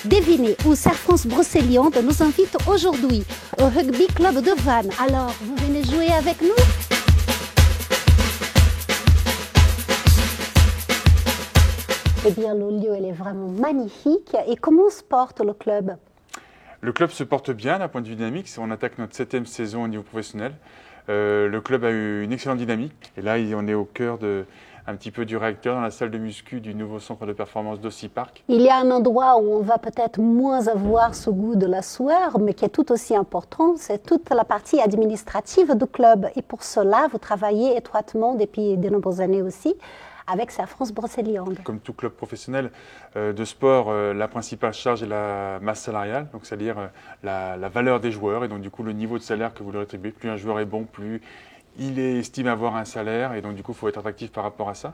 Devinez où Serre France Brocéliande nous invite aujourd'hui au Rugby Club de Vannes. Alors, vous venez jouer avec nous? Eh bien, le lieu, il est vraiment magnifique. Et comment se porte le club? Le club se porte bien d'un point de vue dynamique. On attaque notre 7e saison au niveau professionnel. Le club a eu une excellente dynamique. Et là, on est au cœur un petit peu du réacteur dans la salle de muscu du nouveau centre de performance d'Ossi Park. Il y a un endroit où on va peut-être moins avoir ce goût de la sueur, mais qui est tout aussi important, c'est toute la partie administrative du club. Et pour cela, vous travaillez étroitement depuis de nombreuses années aussi avec Serre France Brocéliande. Comme tout club professionnel de sport, la principale charge est la masse salariale, donc c'est-à-dire la valeur des joueurs et donc du coup le niveau de salaire que vous leur rétribuez. Plus un joueur est bon, plus il estime avoir un salaire et donc du coup il faut être attractif par rapport à ça.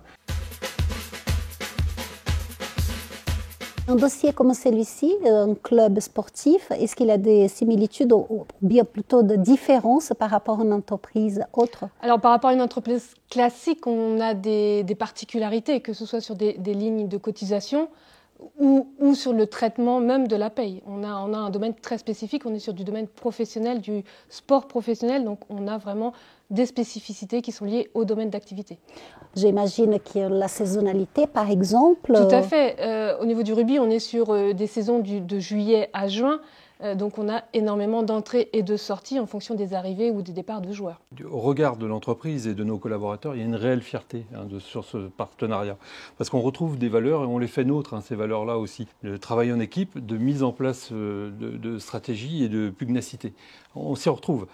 Un dossier comme celui-ci, un club sportif, est-ce qu'il a des similitudes ou bien plutôt de différences par rapport à une entreprise autre? Alors par rapport à une entreprise classique, on a des particularités, que ce soit sur des lignes de cotisation ou sur le traitement même de la paye. On a un domaine très spécifique, on est sur du domaine professionnel, du sport professionnel, donc on a vraiment des spécificités qui sont liées au domaine d'activité. J'imagine qu'il y a la saisonnalité, par exemple. Tout à fait. Au niveau du rugby, on est sur des saisons de juillet à juin. Donc on a énormément d'entrées et de sorties en fonction des arrivées ou des départs de joueurs. Au regard de l'entreprise et de nos collaborateurs, il y a une réelle fierté sur ce partenariat. Parce qu'on retrouve des valeurs et on les fait nôtres, ces valeurs-là aussi. Le travail en équipe, de mise en place de stratégie et de pugnacité. On s'y retrouve.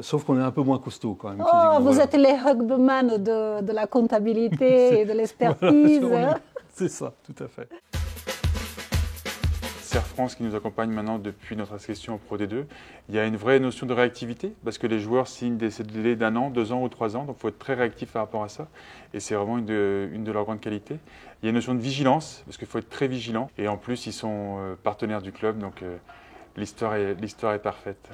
Sauf qu'on est un peu moins costaud quand même. Oh, vous êtes les rugbyman de la comptabilité et de l'expertise. Voilà, c'est ça, tout à fait. Serre France qui nous accompagne maintenant depuis notre accession au Pro D2. Il y a une vraie notion de réactivité parce que les joueurs signent des CDD d'1 an, 2 ans ou 3 ans. Donc il faut être très réactif par rapport à ça. Et c'est vraiment une de leurs grandes qualités. Il y a une notion de vigilance parce qu'il faut être très vigilant. Et en plus, ils sont partenaires du club. Donc l'histoire est parfaite.